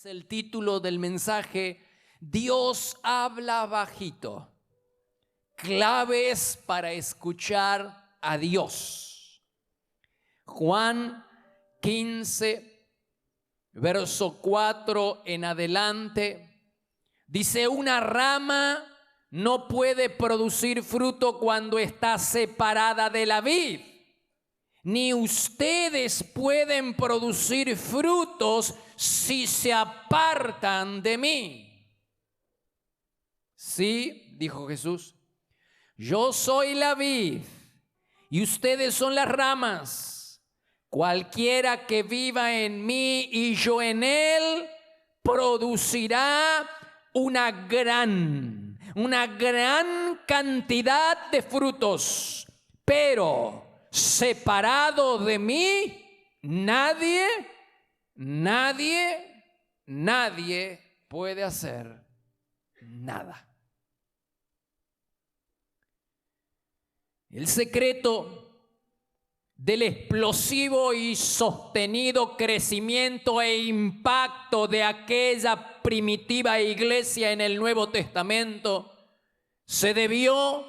el título del mensaje. Dios habla bajito. Claves para escuchar a Dios. Juan 15, verso 4 en adelante. Dice: una rama no puede producir fruto cuando está separada de la vid. Ni ustedes pueden producir frutos si se apartan de mí. Sí, dijo Jesús, yo soy la vid y ustedes son las ramas. Cualquiera que viva en mí y yo en él, producirá una gran cantidad de frutos. Pero separado de mí, nadie puede hacer nada. El secreto del explosivo y sostenido crecimiento e impacto de aquella primitiva iglesia en el Nuevo Testamento se debió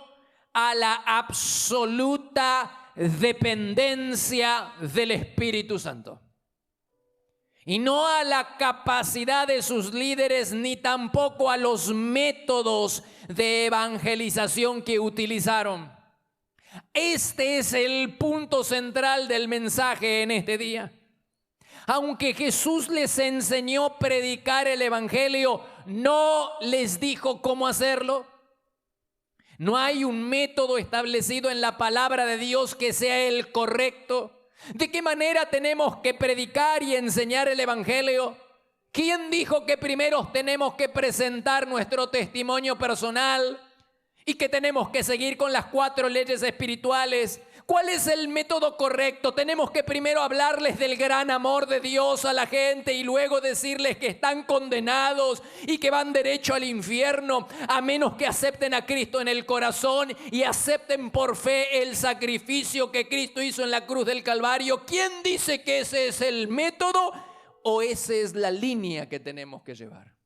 a la absoluta dependencia del Espíritu Santo. Y no a la capacidad de sus líderes, ni tampoco a los métodos de evangelización que utilizaron. Este es el punto central del mensaje en este día. Aunque Jesús les enseñó a predicar el evangelio, no les dijo cómo hacerlo. No hay un método establecido en la palabra de Dios que sea el correcto. ¿De qué manera tenemos que predicar y enseñar el evangelio? ¿Quién dijo que primero tenemos que presentar nuestro testimonio personal y que tenemos que seguir con las 4 leyes espirituales? ¿Cuál es el método correcto? Tenemos que primero hablarles del gran amor de Dios a la gente y luego decirles que están condenados y que van derecho al infierno a menos que acepten a Cristo en el corazón y acepten por fe el sacrificio que Cristo hizo en la cruz del Calvario. ¿Quién dice que ese es el método o esa es la línea que tenemos que llevar?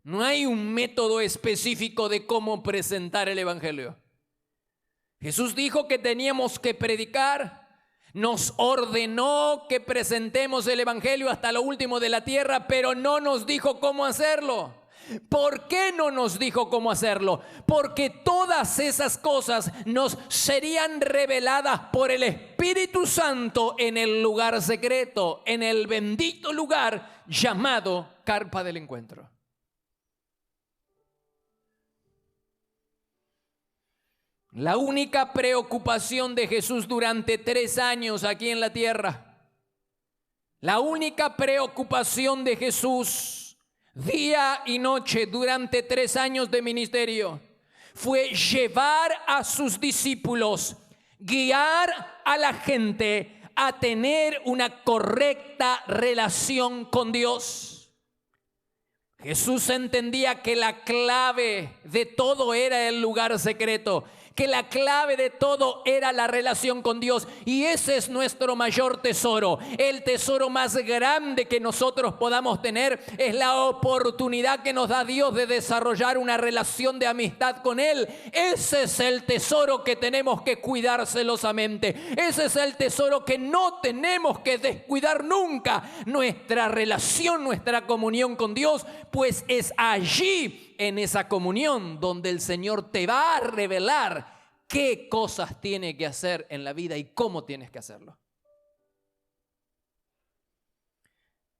No hay un método específico de cómo presentar el evangelio. Jesús dijo que teníamos que predicar, nos ordenó que presentemos el evangelio hasta lo último de la tierra, pero no nos dijo cómo hacerlo. ¿Por qué no nos dijo cómo hacerlo? Porque todas esas cosas nos serían reveladas por el Espíritu Santo en el lugar secreto, en el bendito lugar llamado Carpa del Encuentro. La única preocupación de Jesús durante 3 años aquí en la tierra, la única preocupación de Jesús día y noche durante 3 años de ministerio fue llevar a sus discípulos, guiar a la gente a tener una correcta relación con Dios. Jesús entendía que la clave de todo era el lugar secreto, que la clave de todo era la relación con Dios, y ese es nuestro mayor tesoro. El tesoro más grande que nosotros podamos tener es la oportunidad que nos da Dios de desarrollar una relación de amistad con Él. Ese es el tesoro que tenemos que cuidar celosamente. Ese es el tesoro que no tenemos que descuidar nunca. Nuestra relación, nuestra comunión con Dios, pues es allí, en esa comunión, donde el Señor te va a revelar qué cosas tiene que hacer en la vida y cómo tienes que hacerlo.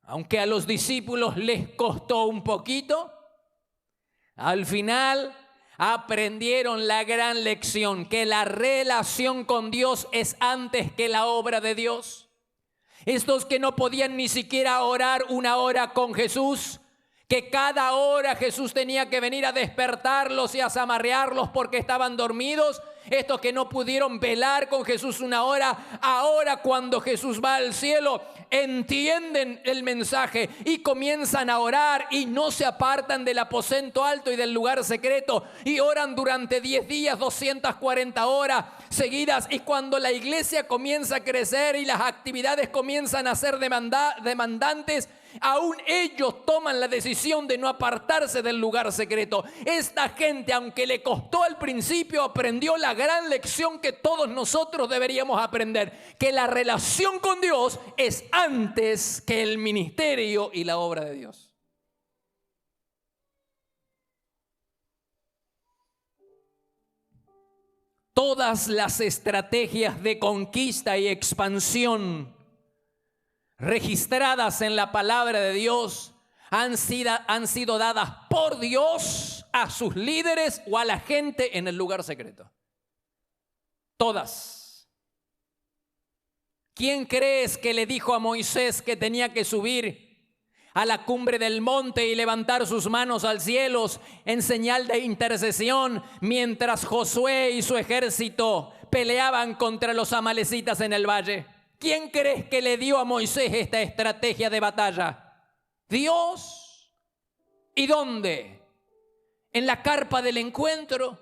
Aunque a los discípulos les costó un poquito, al final aprendieron la gran lección, que la relación con Dios es antes que la obra de Dios. Estos que no podían ni siquiera orar 1 hora con Jesús, que cada hora Jesús tenía que venir a despertarlos y a zamarrearlos porque estaban dormidos. Estos que no pudieron velar con Jesús 1 hora, ahora cuando Jesús va al cielo, entienden el mensaje y comienzan a orar y no se apartan del aposento alto y del lugar secreto y oran durante 10 días, 240 horas seguidas. Y cuando la iglesia comienza a crecer y las actividades comienzan a ser demandantes, Aún ellos toman la decisión de no apartarse del lugar secreto. Esta gente, aunque le costó al principio, aprendió la gran lección que todos nosotros deberíamos aprender: que la relación con Dios es antes que el ministerio y la obra de Dios. Todas las estrategias de conquista y expansión registradas en la palabra de Dios han sido dadas por Dios a sus líderes o a la gente en el lugar secreto. Todas. ¿Quién crees que le dijo a Moisés que tenía que subir a la cumbre del monte y levantar sus manos al cielo en señal de intercesión mientras Josué y su ejército peleaban contra los amalecitas en el valle? ¿Quién crees que le dio a Moisés esta estrategia de batalla? Dios. ¿Y dónde? En la carpa del encuentro.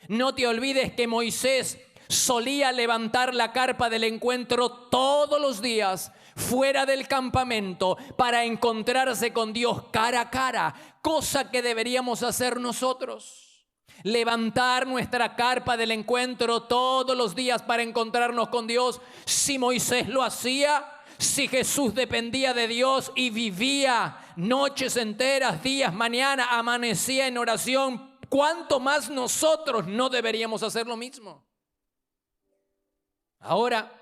No te olvides que Moisés solía levantar la carpa del encuentro todos los días fuera del campamento para encontrarse con Dios cara a cara, cosa que deberíamos hacer nosotros. Levantar nuestra carpa del encuentro todos los días para encontrarnos con Dios. Si Moisés lo hacía, si Jesús dependía de Dios y vivía noches enteras, días, mañana, amanecía en oración, ¿cuánto más nosotros no deberíamos hacer lo mismo? Ahora,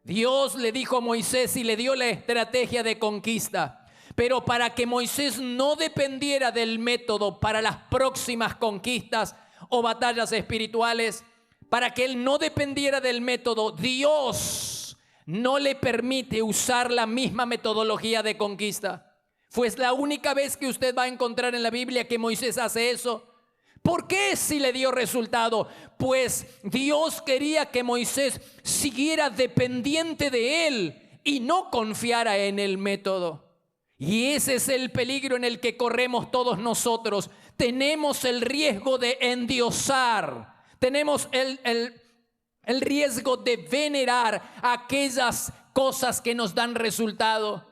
Dios le dijo a Moisés y le dio la estrategia de conquista, pero para que Moisés no dependiera del método para las próximas conquistas o batallas espirituales, para que él no dependiera del método, Dios no le permite usar la misma metodología de conquista. Fue la única vez que usted va a encontrar en la Biblia que Moisés hace eso. ¿Por qué si le dio resultado? Pues Dios quería que Moisés siguiera dependiente de él y no confiara en el método. Y ese es el peligro en el que corremos todos nosotros. Tenemos el riesgo de endiosar, tenemos el riesgo de venerar aquellas cosas que nos dan resultado.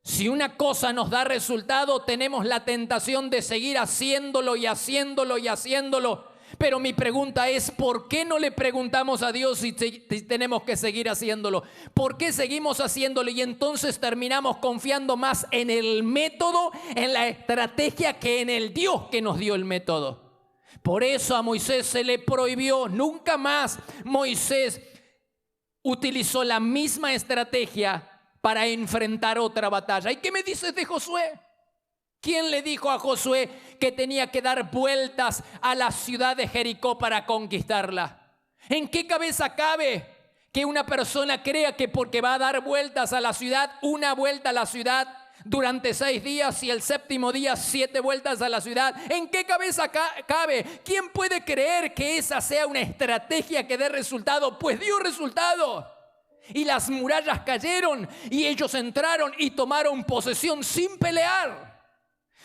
Si una cosa nos da resultado, tenemos la tentación de seguir haciéndolo y haciéndolo y haciéndolo. Pero mi pregunta es, ¿por qué no le preguntamos a Dios si tenemos que seguir haciéndolo? ¿Por qué seguimos haciéndolo y entonces terminamos confiando más en el método, en la estrategia, que en el Dios que nos dio el método? Por eso a Moisés se le prohibió. Nunca más Moisés utilizó la misma estrategia para enfrentar otra batalla. ¿Y qué me dices de Josué? ¿Quién le dijo a Josué que tenía que dar vueltas a la ciudad de Jericó para conquistarla? ¿En qué cabeza cabe que una persona crea que porque va a dar vueltas a la ciudad, una vuelta a la ciudad durante 6 días y el séptimo día 7 vueltas a la ciudad? ¿En qué cabeza cabe? ¿Quién puede creer que esa sea una estrategia que dé resultado? Pues dio resultado. Y las murallas cayeron y ellos entraron y tomaron posesión sin pelear.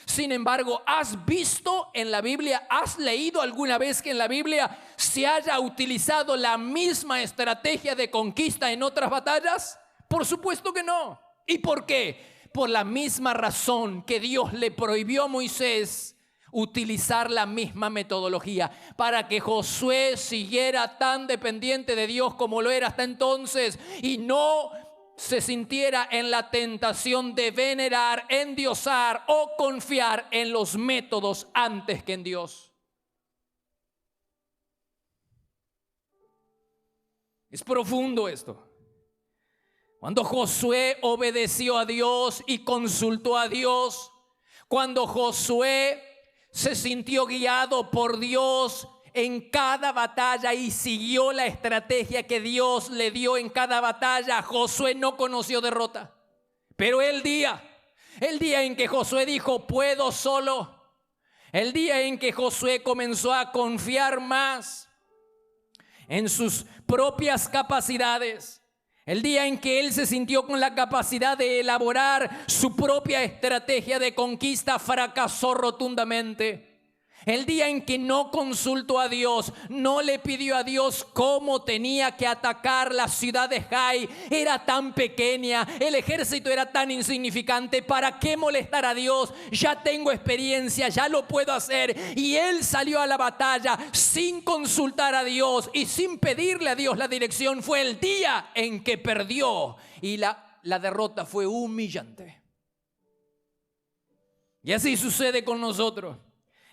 Sin embargo, ¿has visto en la Biblia, has leído alguna vez que en la Biblia se haya utilizado la misma estrategia de conquista en otras batallas? Por supuesto que no. ¿Y por qué? Por la misma razón que Dios le prohibió a Moisés utilizar la misma metodología, para que Josué siguiera tan dependiente de Dios como lo era hasta entonces y no se sintiera en la tentación de venerar, endiosar o confiar en los métodos antes que en Dios. Es profundo esto. Cuando Josué obedeció a Dios y consultó a Dios, cuando Josué se sintió guiado por Dios en cada batalla y siguió la estrategia que Dios le dio en cada batalla, Josué no conoció derrota. Pero el día en que Josué dijo, puedo solo, el día en que Josué comenzó a confiar más en sus propias capacidades, el día en que él se sintió con la capacidad de elaborar su propia estrategia de conquista, fracasó rotundamente. El día en que no consultó a Dios, no le pidió a Dios cómo tenía que atacar la ciudad de Jai. Era tan pequeña, el ejército era tan insignificante. ¿Para qué molestar a Dios? Ya tengo experiencia, ya lo puedo hacer. Y él salió a la batalla sin consultar a Dios y sin pedirle a Dios la dirección. Fue el día en que perdió y la derrota fue humillante. Y así sucede con nosotros.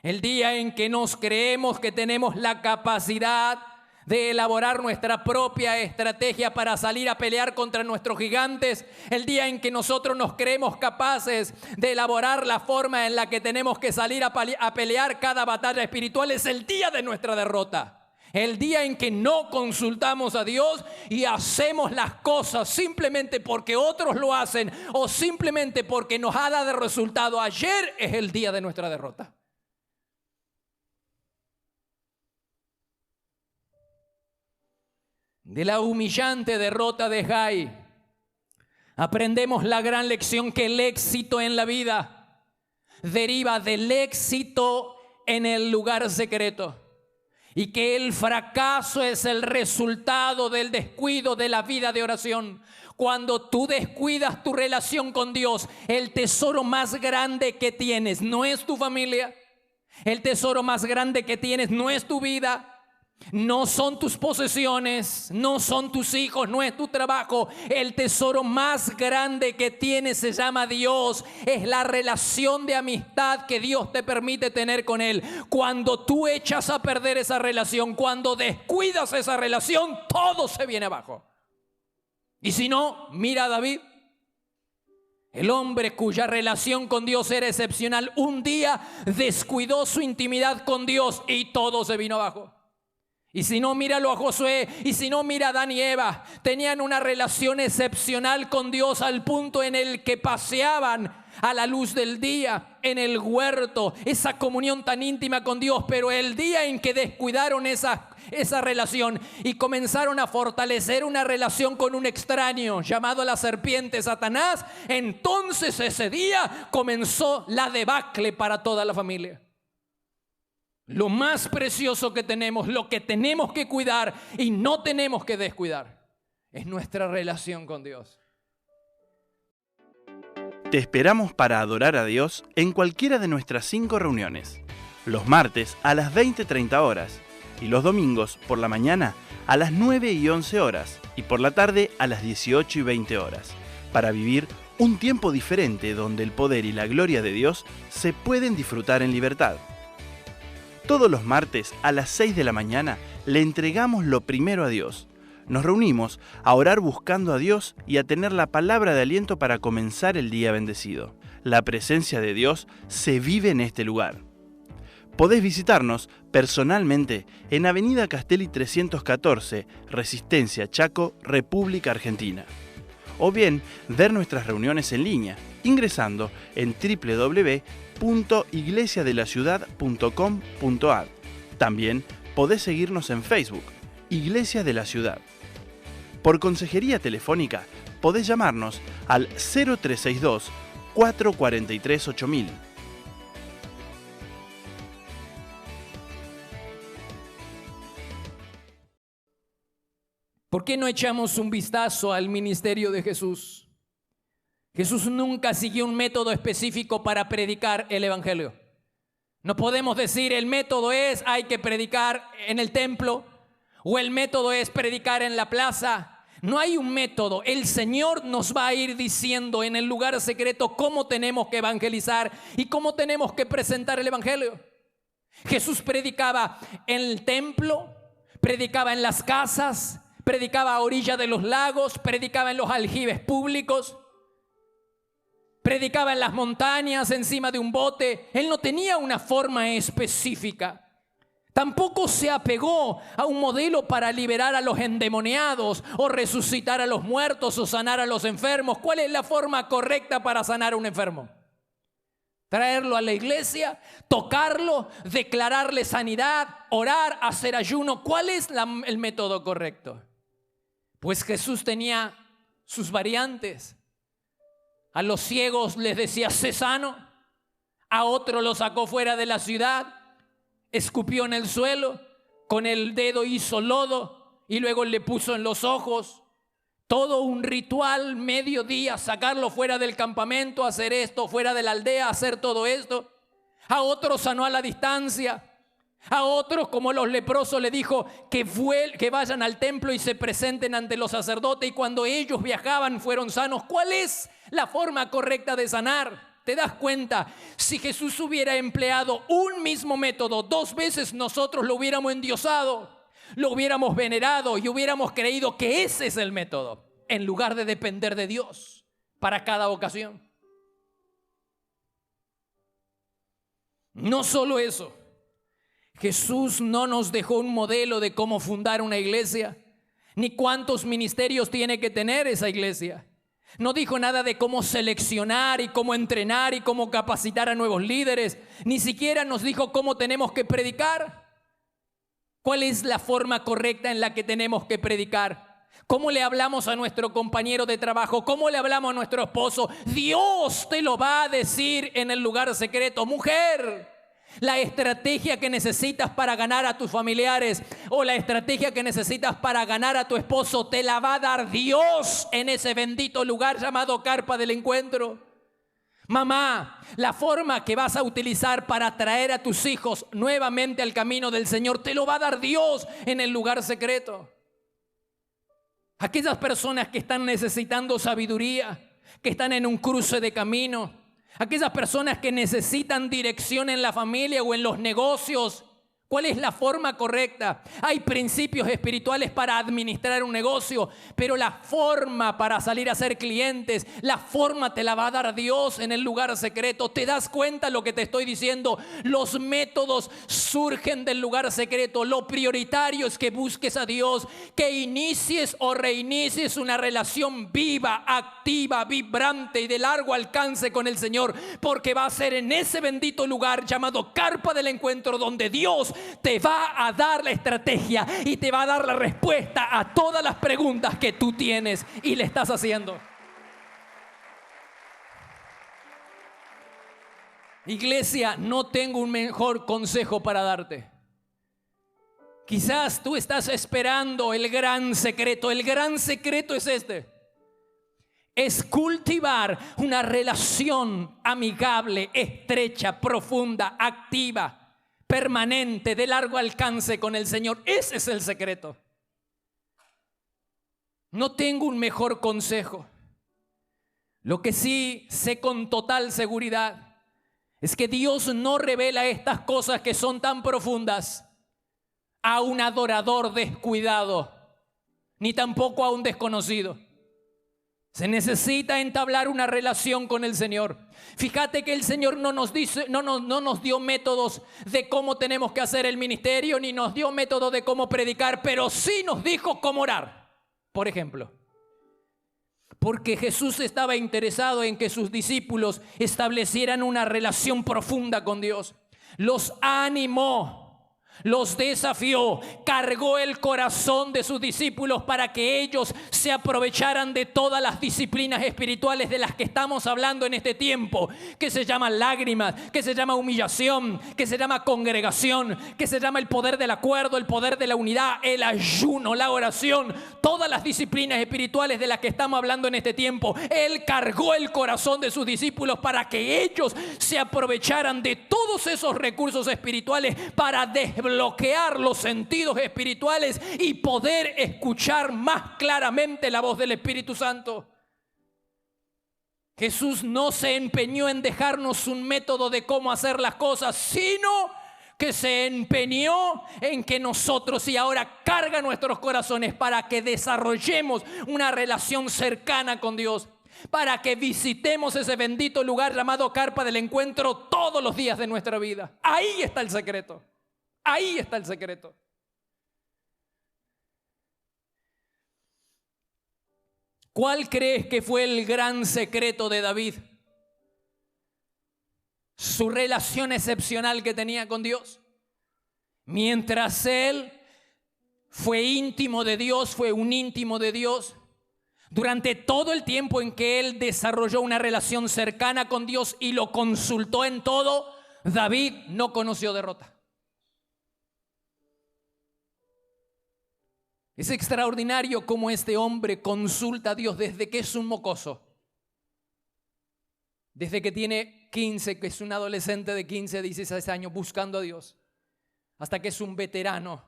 El día en que nos creemos que tenemos la capacidad de elaborar nuestra propia estrategia para salir a pelear contra nuestros gigantes, el día en que nosotros nos creemos capaces de elaborar la forma en la que tenemos que salir a pelear cada batalla espiritual, es el día de nuestra derrota. El día en que no consultamos a Dios y hacemos las cosas simplemente porque otros lo hacen o simplemente porque nos ha dado resultado ayer, es el día de nuestra derrota. De la humillante derrota de Jai, aprendemos la gran lección que el éxito en la vida deriva del éxito en el lugar secreto y que el fracaso es el resultado del descuido de la vida de oración. Cuando tú descuidas tu relación con Dios, el tesoro más grande que tienes no es tu familia, el tesoro más grande que tienes no es tu vida, no son tus posesiones, no son tus hijos, no es tu trabajo. El tesoro más grande que tienes se llama Dios. Es la relación de amistad que Dios te permite tener con Él. Cuando tú echas a perder esa relación, cuando descuidas esa relación, todo se viene abajo. Y si no, mira a David, el hombre cuya relación con Dios era excepcional, un día descuidó su intimidad con Dios y todo se vino abajo. Y si no, míralo a Josué, y si no, mira a Adán y Eva. Tenían una relación excepcional con Dios al punto en el que paseaban a la luz del día en el huerto, esa comunión tan íntima con Dios. Pero el día en que descuidaron esa relación y comenzaron a fortalecer una relación con un extraño llamado la serpiente Satanás, entonces ese día comenzó la debacle para toda la familia. Lo más precioso que tenemos, lo que tenemos que cuidar y no tenemos que descuidar, es nuestra relación con Dios. Te esperamos para adorar a Dios en cualquiera de nuestras 5 reuniones. Los martes a las 20:30 horas y los domingos por la mañana a las 9 y 11 horas y por la tarde a las 18 y 20 horas, para vivir un tiempo diferente donde el poder y la gloria de Dios se pueden disfrutar en libertad. Todos los martes a las 6 de la mañana le entregamos lo primero a Dios. Nos reunimos a orar buscando a Dios y a tener la palabra de aliento para comenzar el día bendecido. La presencia de Dios se vive en este lugar. Podés visitarnos personalmente en Avenida Castelli 314, Resistencia, Chaco, República Argentina. O bien ver nuestras reuniones en línea ingresando en www.iglesiadelaciudad.com.ar. También podés seguirnos en Facebook, Iglesia de la Ciudad. Por consejería telefónica podés llamarnos al 0362 443 8000. ¿Por qué no echamos un vistazo al ministerio de Jesús? Jesús nunca siguió un método específico para predicar el evangelio. No podemos decir el método es hay que predicar en el templo o el método es predicar en la plaza. No hay un método. El Señor nos va a ir diciendo en el lugar secreto cómo tenemos que evangelizar y cómo tenemos que presentar el evangelio. Jesús predicaba en el templo, predicaba en las casas, predicaba a orilla de los lagos, predicaba en los aljibes públicos, predicaba en las montañas, encima de un bote. Él no tenía una forma específica. Tampoco se apegó a un modelo para liberar a los endemoniados o resucitar a los muertos o sanar a los enfermos. ¿Cuál es la forma correcta para sanar a un enfermo? Traerlo a la iglesia, tocarlo, declararle sanidad, orar, hacer ayuno. ¿Cuál es el método correcto? Pues Jesús tenía sus variantes. A los ciegos les decía sé sano, a otro lo sacó fuera de la ciudad, escupió en el suelo, con el dedo hizo lodo y luego le puso en los ojos. Todo un ritual, mediodía, sacarlo fuera del campamento, hacer esto, fuera de la aldea, hacer todo esto. A otros sanó a la distancia. A otros, como los leprosos, le dijo que vayan al templo y se presenten ante los sacerdotes, y cuando ellos viajaban fueron sanos. ¿Cuál es la forma correcta de sanar? ¿Te das cuenta? Si Jesús hubiera empleado un mismo método 2 veces, nosotros lo hubiéramos endiosado, lo hubiéramos venerado y hubiéramos creído que ese es el método, en lugar de depender de Dios para cada ocasión. No solo eso, Jesús no nos dejó un modelo de cómo fundar una iglesia, ni cuántos ministerios tiene que tener esa iglesia. No dijo nada de cómo seleccionar y cómo entrenar y cómo capacitar a nuevos líderes. Ni siquiera nos dijo cómo tenemos que predicar. ¿Cuál es la forma correcta en la que tenemos que predicar? ¿Cómo le hablamos a nuestro compañero de trabajo? ¿Cómo le hablamos a nuestro esposo? Dios te lo va a decir en el lugar secreto. Mujer, la estrategia que necesitas para ganar a tus familiares o la estrategia que necesitas para ganar a tu esposo te la va a dar Dios en ese bendito lugar llamado carpa del encuentro. Mamá, la forma que vas a utilizar para traer a tus hijos nuevamente al camino del Señor te lo va a dar Dios en el lugar secreto. Aquellas personas que están necesitando sabiduría, que están en un cruce de camino, aquellas personas que necesitan dirección en la familia o en los negocios, ¿cuál es la forma correcta? Hay principios espirituales para administrar un negocio, pero la forma para salir a ser clientes, la forma te la va a dar Dios en el lugar secreto. ¿Te das cuenta lo que te estoy diciendo? Los métodos surgen del lugar secreto. Lo prioritario es que busques a Dios, que inicies o reinicies una relación viva, activa, vibrante y de largo alcance con el Señor, porque va a ser en ese bendito lugar llamado carpa del encuentro donde Dios te va a dar la estrategia y te va a dar la respuesta a todas las preguntas que tú tienes y le estás haciendo. Iglesia, no tengo un mejor consejo para darte. Quizás tú estás esperando el gran secreto. El gran secreto es este: es cultivar una relación amigable, estrecha, profunda, activa, permanente, de largo alcance con el Señor. Ese es el secreto. No tengo un mejor consejo. Lo que sí sé con total seguridad es que Dios no revela estas cosas que son tan profundas a un adorador descuidado, ni tampoco a un desconocido. Se necesita entablar una relación con el Señor. Fíjate que el Señor no nos dio métodos de cómo tenemos que hacer el ministerio, ni nos dio métodos de cómo predicar, pero sí nos dijo cómo orar, por ejemplo. Porque Jesús estaba interesado en que sus discípulos establecieran una relación profunda con Dios. Los animó, los desafió, cargó el corazón de sus discípulos para que ellos se aprovecharan de todas las disciplinas espirituales de las que estamos hablando en este tiempo, que se llaman lágrimas, que se llama humillación, que se llama congregación, que se llama el poder del acuerdo, el poder de la unidad, el ayuno, la oración, todas las disciplinas espirituales de las que estamos hablando en este tiempo. Él cargó el corazón de sus discípulos para que ellos se aprovecharan de todos esos recursos espirituales para desbloquear los sentidos espirituales y poder escuchar más claramente la voz del Espíritu Santo. Jesús no se empeñó en dejarnos un método de cómo hacer las cosas, sino que se empeñó en que nosotros, y ahora carga nuestros corazones para que desarrollemos una relación cercana con Dios, para que visitemos ese bendito lugar llamado carpa del encuentro todos los días de nuestra vida. Ahí está el secreto. Ahí está el secreto. ¿Cuál crees que fue el gran secreto de David? Su relación excepcional que tenía con Dios. Mientras él fue íntimo de Dios, fue un íntimo de Dios, durante todo el tiempo en que él desarrolló una relación cercana con Dios y lo consultó en todo, David no conoció derrota. Es extraordinario cómo este hombre consulta a Dios desde que es un mocoso. Desde que tiene 15, que es un adolescente de 15 a 16 años buscando a Dios, hasta que es un veterano,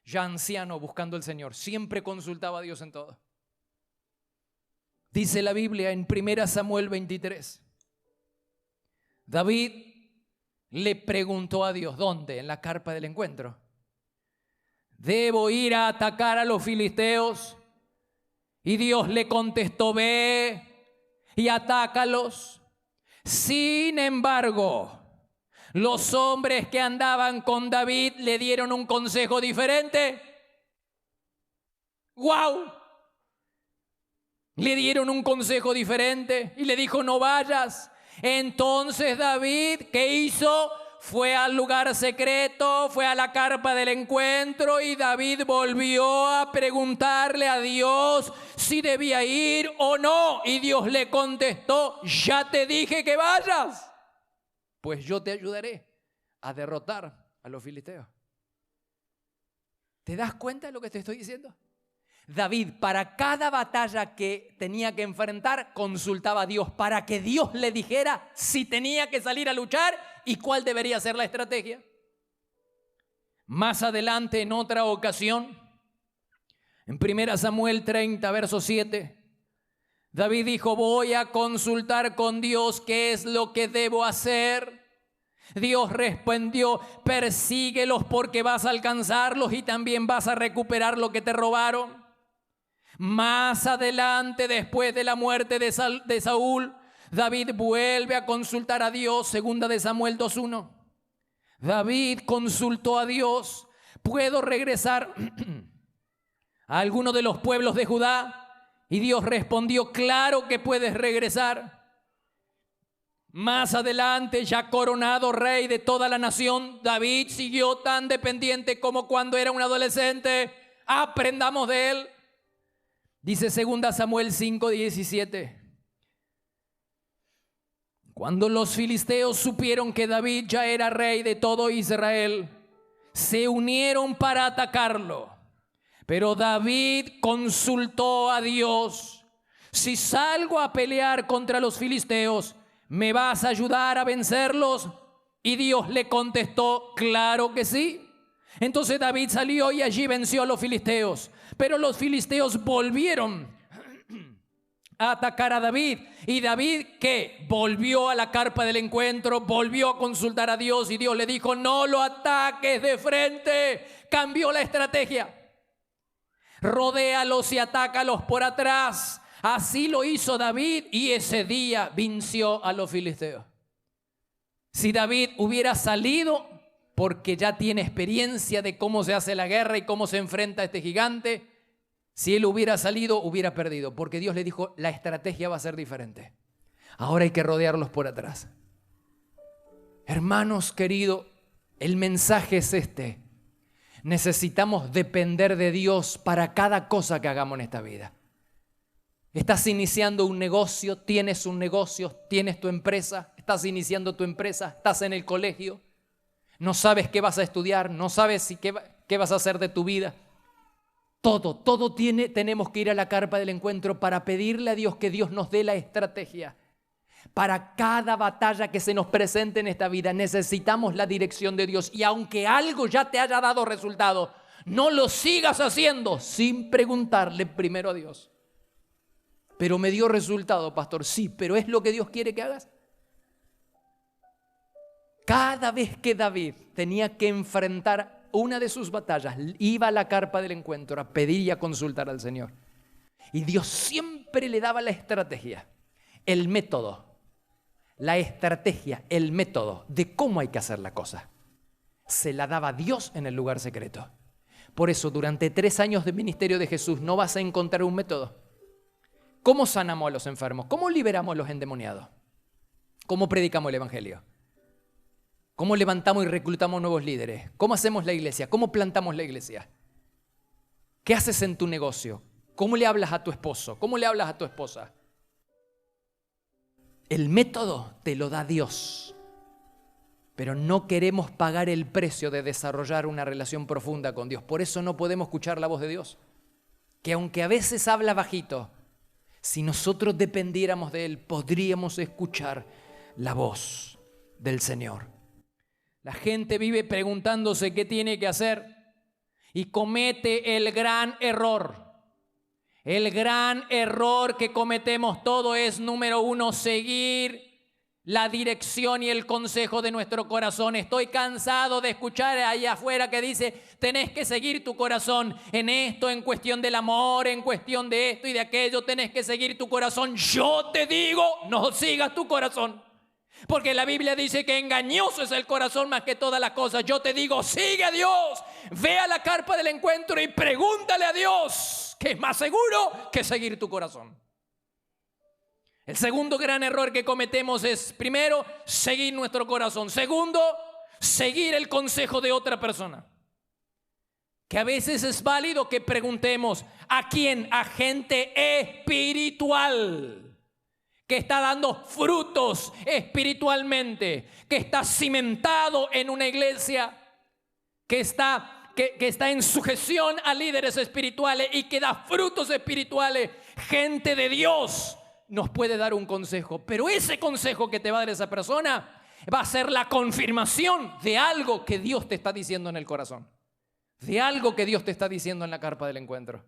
ya anciano, buscando al Señor. Siempre consultaba a Dios en todo. Dice la Biblia en 1 Samuel 23. David le preguntó a Dios, ¿dónde? En la carpa del encuentro. ¿Debo ir a atacar a los filisteos? Y Dios le contestó, ve y atácalos. Sin embargo, los hombres que andaban con David le dieron un consejo diferente. ¡Wow! Le dieron un consejo diferente y le dijo, no vayas. Entonces David, ¿qué hizo? Fue al lugar secreto, fue a la carpa del encuentro y David volvió a preguntarle a Dios si debía ir o no. Y Dios le contestó, ya te dije que vayas, pues yo te ayudaré a derrotar a los filisteos. ¿Te das cuenta de lo que te estoy diciendo? David, para cada batalla que tenía que enfrentar, consultaba a Dios para que Dios le dijera si tenía que salir a luchar y cuál debería ser la estrategia. Más adelante, en otra ocasión, en 1 Samuel 30, verso 7, David dijo, voy a consultar con Dios qué es lo que debo hacer. Dios respondió, persíguelos porque vas a alcanzarlos y también vas a recuperar lo que te robaron. Más adelante, después de la muerte de Saúl, David vuelve a consultar a Dios, 2 Samuel 2:1. David consultó a Dios, ¿puedo regresar a alguno de los pueblos de Judá? Y Dios respondió, claro que puedes regresar. Más adelante, ya coronado rey de toda la nación, David siguió tan dependiente como cuando era un adolescente. Aprendamos de él. Dice 2 Samuel 5:17. Cuando los filisteos supieron que David ya era rey de todo Israel, se unieron para atacarlo. Pero David consultó a Dios, si salgo a pelear contra los filisteos, ¿me vas a ayudar a vencerlos? Y Dios le contestó, claro que sí. Entonces David salió y allí venció a los filisteos. Pero los filisteos volvieron a atacar a David. Y David, ¿qué? Volvió a la carpa del encuentro, volvió a consultar a Dios y Dios le dijo, no lo ataques de frente. Cambió la estrategia. Rodéalos y atácalos por atrás. Así lo hizo David y ese día venció a los filisteos. Si David hubiera salido, porque ya tiene experiencia de cómo se hace la guerra y cómo se enfrenta a este gigante, si él hubiera salido, hubiera perdido, porque Dios le dijo, la estrategia va a ser diferente. Ahora hay que rodearlos por atrás. Hermanos queridos, el mensaje es este. Necesitamos depender de Dios para cada cosa que hagamos en esta vida. Estás iniciando un negocio, tienes tu empresa, estás iniciando tu empresa, estás en el colegio, no sabes qué vas a estudiar, no sabes qué vas a hacer de tu vida. Todo tenemos que ir a la carpa del encuentro para pedirle a Dios que Dios nos dé la estrategia. Para cada batalla que se nos presente en esta vida necesitamos la dirección de Dios. Y aunque algo ya te haya dado resultado, no lo sigas haciendo sin preguntarle primero a Dios. Pero me dio resultado, pastor. Sí, pero ¿es lo que Dios quiere que hagas? Cada vez que David tenía que enfrentar una de sus batallas, iba a la carpa del encuentro a pedir y a consultar al Señor. Y Dios siempre le daba la estrategia, el método, la estrategia, el método de cómo hay que hacer la cosa. Se la daba Dios en el lugar secreto. Por eso, durante 3 años de ministerio de Jesús no vas a encontrar un método. ¿Cómo sanamos a los enfermos? ¿Cómo liberamos a los endemoniados? ¿Cómo predicamos el evangelio? ¿Cómo levantamos y reclutamos nuevos líderes? ¿Cómo hacemos la iglesia? ¿Cómo plantamos la iglesia? ¿Qué haces en tu negocio? ¿Cómo le hablas a tu esposo? ¿Cómo le hablas a tu esposa? El método te lo da Dios. Pero no queremos pagar el precio de desarrollar una relación profunda con Dios. Por eso no podemos escuchar la voz de Dios. que aunque a veces habla bajito, si nosotros dependiéramos de Él, podríamos escuchar la voz del Señor. La gente vive preguntándose qué tiene que hacer y comete el gran error. El gran error que cometemos todos es, número uno, seguir la dirección y el consejo de nuestro corazón. Estoy cansado de escuchar allá afuera que dice, tenés que seguir tu corazón en esto, en cuestión del amor, en cuestión de esto y de aquello, tenés que seguir tu corazón. Yo te digo, no sigas tu corazón, porque la Biblia dice que engañoso es el corazón más que todas las cosas. Yo te digo, sigue a Dios, ve a la carpa del encuentro y pregúntale a Dios, que es más seguro que seguir tu corazón. El segundo gran error que cometemos es, primero, seguir nuestro corazón. Segundo, seguir el consejo de otra persona. Que a veces es válido que preguntemos, ¿a quién? A gente espiritual, que está dando frutos espiritualmente, que está cimentado en una iglesia, que está en sujeción a líderes espirituales y que da frutos espirituales. Gente de Dios nos puede dar un consejo, pero ese consejo que te va a dar esa persona va a ser la confirmación de algo que Dios te está diciendo en el corazón, de algo que Dios te está diciendo en la carpa del encuentro.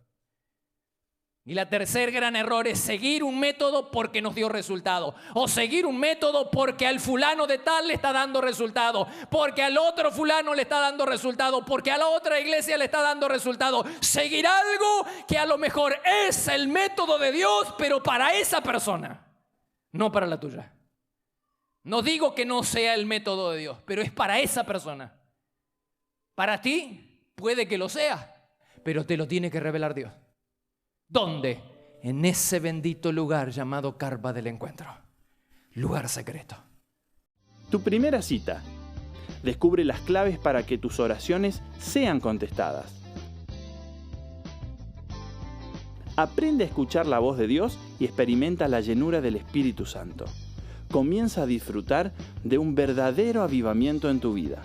Y la tercer gran error es seguir un método porque nos dio resultado, o seguir un método porque al fulano de tal le está dando resultado, porque al otro fulano le está dando resultado, porque a la otra iglesia le está dando resultado. Seguir algo que a lo mejor es el método de Dios, pero para esa persona, no para la tuya. No digo que no sea el método de Dios, pero es para esa persona. Para ti puede que lo sea, pero te lo tiene que revelar Dios. ¿Dónde? En ese bendito lugar llamado carpa del encuentro, lugar secreto. Tu primera cita. Descubre las claves para que tus oraciones sean contestadas. Aprende a escuchar la voz de Dios y experimenta la llenura del Espíritu Santo. Comienza a disfrutar de un verdadero avivamiento en tu vida.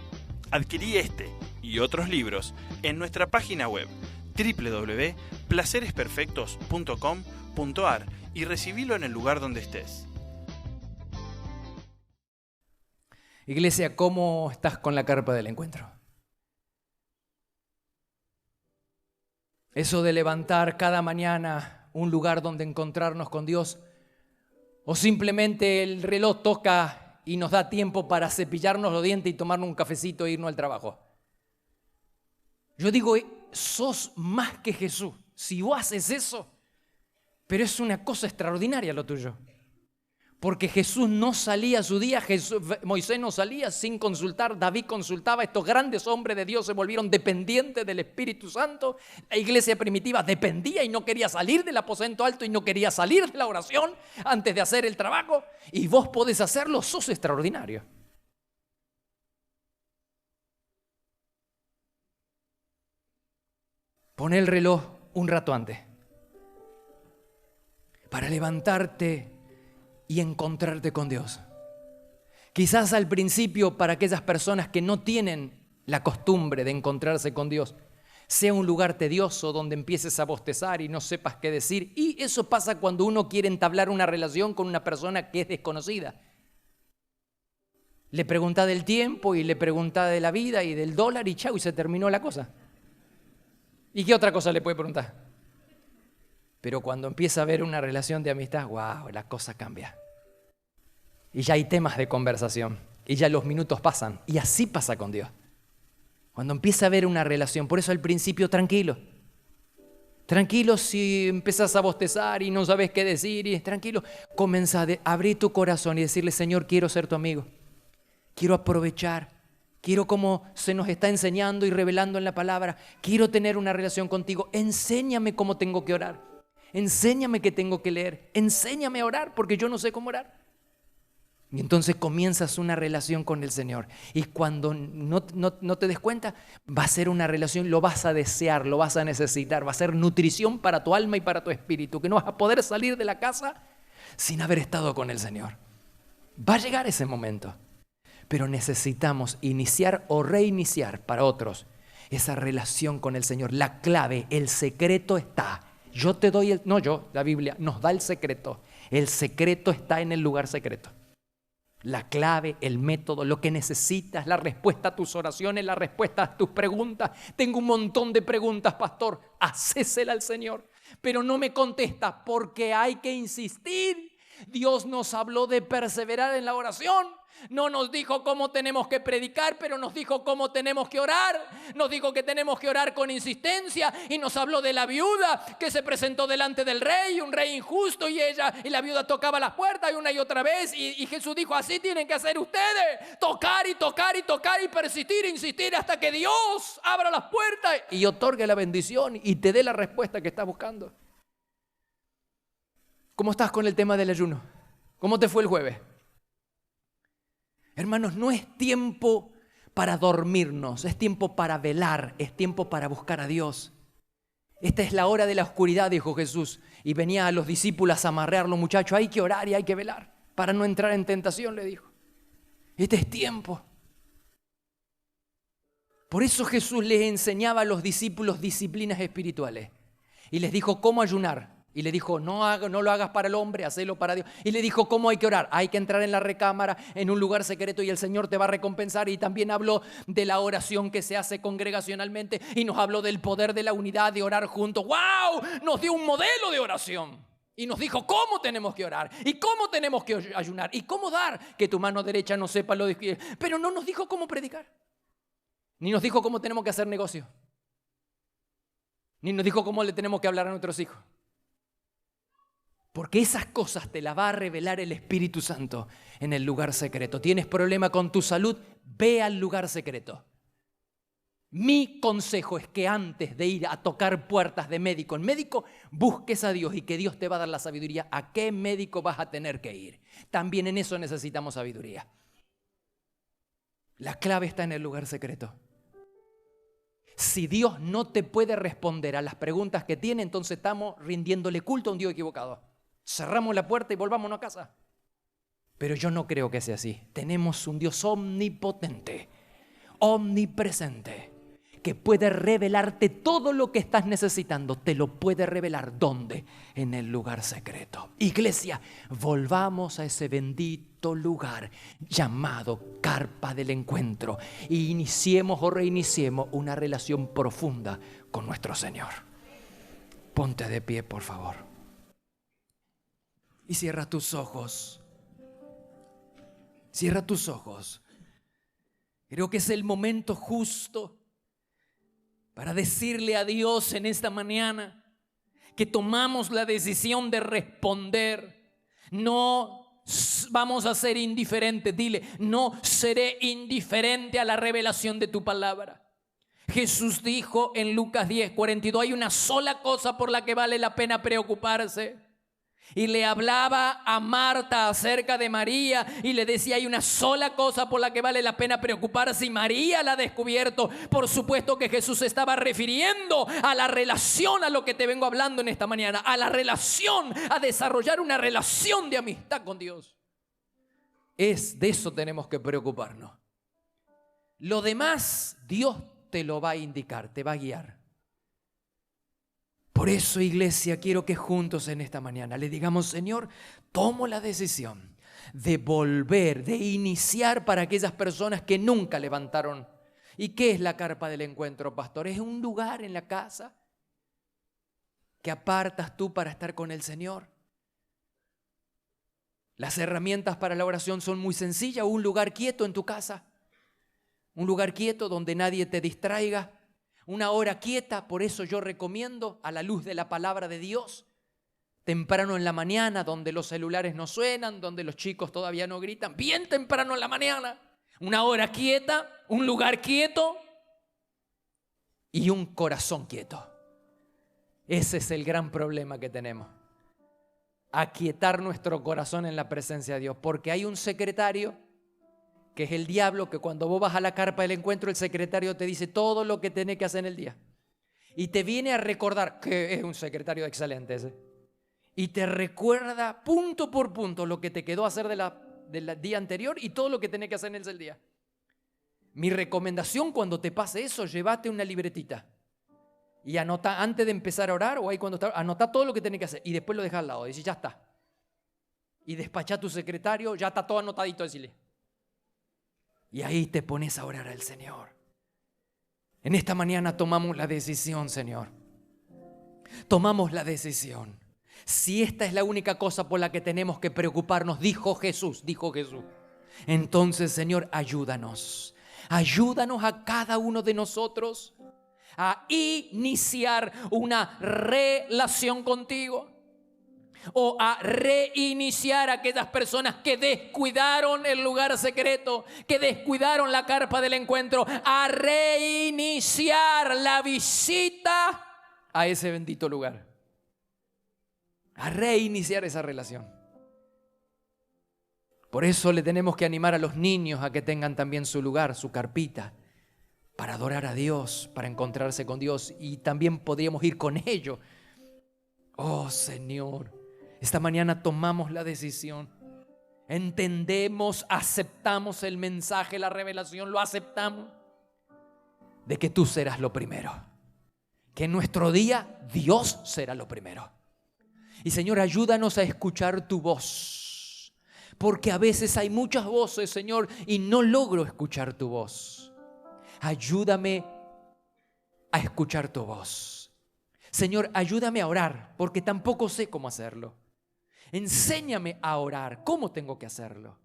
Adquirí este y otros libros en nuestra página web www.placeresperfectos.com.ar y recibilo en el lugar donde estés. Iglesia, ¿cómo estás con la carpa del encuentro? Eso de levantar cada mañana un lugar donde encontrarnos con Dios, o simplemente el reloj toca y nos da tiempo para cepillarnos los dientes y tomarnos un cafecito e irnos al trabajo. Yo digo, sos más que Jesús si vos haces eso, pero es una cosa extraordinaria lo tuyo, porque Jesús no salía a su día, Moisés no salía sin consultar, David consultaba, estos grandes hombres de Dios se volvieron dependientes del Espíritu Santo. La iglesia primitiva dependía y no quería salir del aposento alto y no quería salir de la oración antes de hacer el trabajo, y vos podés hacerlo, sos extraordinario. Pon el reloj un rato antes para levantarte y encontrarte con Dios. Quizás al principio, para aquellas personas que no tienen la costumbre de encontrarse con Dios, sea un lugar tedioso donde empieces a bostezar y no sepas qué decir. Y eso pasa cuando uno quiere entablar una relación con una persona que es desconocida. Le pregunta del tiempo y le pregunta de la vida y del dólar y chau, y se terminó la cosa. ¿Y qué otra cosa le puede preguntar? Pero cuando empieza a haber una relación de amistad, wow, la cosa cambia. Y ya hay temas de conversación. Y ya los minutos pasan. Y así pasa con Dios. Cuando empieza a haber una relación, por eso al principio tranquilo. Tranquilo si empezás a bostezar y no sabes qué decir. Y tranquilo, comienza a abrir tu corazón y decirle, Señor, quiero ser tu amigo. Quiero aprovechar. Quiero, como se nos está enseñando y revelando en la palabra, quiero tener una relación contigo. Enséñame cómo tengo que orar. Enséñame qué tengo que leer. Enséñame a orar porque yo no sé cómo orar. Y entonces comienzas una relación con el Señor. Y cuando no te des cuenta, va a ser una relación, lo vas a desear, lo vas a necesitar. Va a ser nutrición para tu alma y para tu espíritu, que no vas a poder salir de la casa sin haber estado con el Señor. Va a llegar ese momento. Pero necesitamos iniciar o reiniciar para otros esa relación con el Señor. La clave, el secreto está Yo te doy la Biblia nos da el secreto. El secreto está en el lugar secreto. La clave, el método, lo que necesitas, la respuesta a tus oraciones, la respuesta a tus preguntas. Tengo un montón de preguntas, pastor. Hacésela al Señor. Pero no me contesta porque hay que insistir. Dios nos habló de perseverar en la oración. No nos dijo cómo tenemos que predicar, pero nos dijo cómo tenemos que orar. Nos dijo que tenemos que orar con insistencia y nos habló de la viuda que se presentó delante del rey, un rey injusto, y la viuda tocaba las puertas una y otra vez, y Jesús dijo: así tienen que hacer ustedes, tocar y tocar y tocar y persistir, insistir hasta que Dios abra las puertas y otorgue la bendición y te dé la respuesta que estás buscando. ¿Cómo estás con el tema del ayuno? ¿Cómo te fue el jueves? Hermanos, no es tiempo para dormirnos, es tiempo para velar, es tiempo para buscar a Dios. Esta es la hora de la oscuridad, dijo Jesús, y venía a los discípulos a amarrearlo: muchachos, hay que orar y hay que velar para no entrar en tentación, le dijo. Este es tiempo. Por eso Jesús les enseñaba a los discípulos disciplinas espirituales y les dijo cómo ayunar. Y le dijo: no lo hagas para el hombre, hacelo para Dios. Y le dijo cómo hay que orar. Hay que entrar en la recámara, en un lugar secreto, y el Señor te va a recompensar. Y también habló de la oración que se hace congregacionalmente. Y nos habló del poder de la unidad, de orar juntos. ¡Wow! Nos dio un modelo de oración. Y nos dijo cómo tenemos que orar, y cómo tenemos que ayunar, y cómo dar, que tu mano derecha no sepa lo de... Pero no nos dijo cómo predicar. Ni nos dijo cómo tenemos que hacer negocio. Ni nos dijo cómo le tenemos que hablar a nuestros hijos. Porque esas cosas te las va a revelar el Espíritu Santo en el lugar secreto. ¿Tienes problema con tu salud? Ve al lugar secreto. Mi consejo es que antes de ir a tocar puertas de médico en médico, busques a Dios y que Dios te va a dar la sabiduría a qué médico vas a tener que ir. También en eso necesitamos sabiduría. La clave está en el lugar secreto. Si Dios no te puede responder a las preguntas que tiene, entonces estamos rindiéndole culto a un Dios equivocado. Cerramos la puerta y volvámonos a casa. Pero yo no creo que sea así. Tenemos un Dios omnipotente, omnipresente, que puede revelarte todo lo que estás necesitando. Te lo puede revelar. ¿Dónde? En el lugar secreto. Iglesia, volvamos a ese bendito lugar llamado carpa del encuentro e iniciemos o reiniciemos una relación profunda con nuestro Señor. Ponte de pie, por favor. Y cierra tus ojos. Cierra tus ojos. Creo que es el momento justo para decirle a Dios en esta mañana que tomamos la decisión de responder. No vamos a ser indiferentes. Dile: no seré indiferente a la revelación de tu palabra. Jesús dijo en Lucas 10:42: hay una sola cosa por la que vale la pena preocuparse. Y le hablaba a Marta acerca de María y le decía: hay una sola cosa por la que vale la pena preocuparse, y María la ha descubierto. Por supuesto que Jesús se estaba refiriendo a la relación, a lo que te vengo hablando en esta mañana, a la relación, a desarrollar una relación de amistad con Dios. De eso tenemos que preocuparnos. Lo demás Dios te lo va a indicar, te va a guiar. Por eso, iglesia, quiero que juntos en esta mañana le digamos: Señor, tomo la decisión de volver, de iniciar para aquellas personas que nunca levantaron. ¿Y qué es la carpa del encuentro, pastor? Es un lugar en la casa que apartas tú para estar con el Señor. Las herramientas para la oración son muy sencillas. Un lugar quieto en tu casa, un lugar quieto donde nadie te distraiga. Una hora quieta. Por eso yo recomiendo, a la luz de la palabra de Dios, temprano en la mañana, donde los celulares no suenan, donde los chicos todavía no gritan, bien temprano en la mañana. Una hora quieta, un lugar quieto y un corazón quieto. Ese es el gran problema que tenemos. Aquietar nuestro corazón en la presencia de Dios. Porque hay un secretario, que es el diablo, que cuando vos vas a la carpa del encuentro, el secretario te dice todo lo que tenés que hacer en el día. Y te viene a recordar, que es un secretario excelente ese, y te recuerda punto por punto lo que te quedó a hacer del día anterior y todo lo que tenés que hacer en el día. Mi recomendación: cuando te pase eso, llévate una libretita Y anota antes de empezar a orar o ahí cuando está, anota todo lo que tenés que hacer y después lo dejas al lado. Dice, ya está. Y despachá a tu secretario, ya está todo anotadito, decile. Y ahí te pones a orar al Señor. En esta mañana tomamos la decisión, Señor. Tomamos la decisión. Si esta es la única cosa por la que tenemos que preocuparnos, dijo Jesús. Entonces, Señor, ayúdanos. Ayúdanos a cada uno de nosotros a iniciar una relación contigo. O a reiniciar a aquellas personas que descuidaron el lugar secreto, que descuidaron la carpa del encuentro, a reiniciar la visita a ese bendito lugar, a reiniciar esa relación. Por eso le tenemos que animar a los niños a que tengan también su lugar, su carpita, para adorar a Dios, para encontrarse con Dios, y también podríamos ir con ellos. Oh Señor, esta mañana tomamos la decisión, entendemos, aceptamos el mensaje, la revelación, lo aceptamos, de que tú serás lo primero, que en nuestro día Dios será lo primero. Y Señor, ayúdanos a escuchar tu voz, porque a veces hay muchas voces, Señor, y no logro escuchar tu voz. Ayúdame a escuchar tu voz. Señor, ayúdame a orar, porque tampoco sé cómo hacerlo. Enséñame a orar, ¿cómo tengo que hacerlo?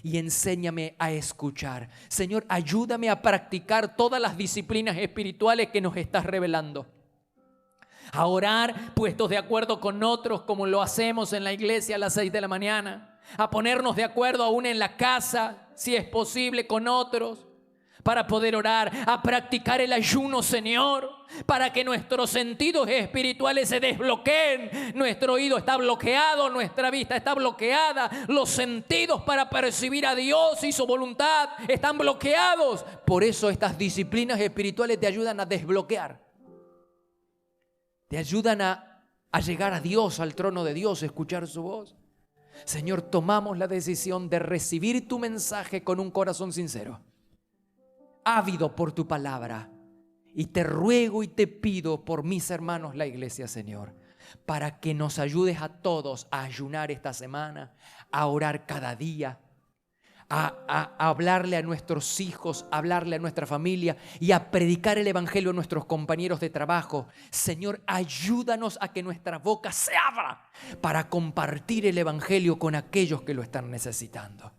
Y enséñame a escuchar. Señor, ayúdame a practicar todas las disciplinas espirituales que nos estás revelando. A orar puestos de acuerdo con otros, como lo hacemos en la iglesia a las 6 de la mañana. A ponernos de acuerdo aún en la casa, si es posible, con otros, para poder orar. A practicar el ayuno, Señor, para que nuestros sentidos espirituales se desbloqueen. Nuestro oído está bloqueado, nuestra vista está bloqueada, los sentidos para percibir a Dios y su voluntad están bloqueados. Por eso estas disciplinas espirituales te ayudan a desbloquear, te ayudan a llegar a Dios, al trono de Dios, a escuchar su voz. Señor, tomamos la decisión de recibir tu mensaje con un corazón sincero, ávido por tu palabra. Y te ruego y te pido por mis hermanos la iglesia, Señor, para que nos ayudes a todos a ayunar esta semana, a orar cada día, a hablarle a nuestros hijos, a hablarle a nuestra familia y a predicar el evangelio a nuestros compañeros de trabajo. Señor, ayúdanos a que nuestra boca se abra para compartir el evangelio con aquellos que lo están necesitando.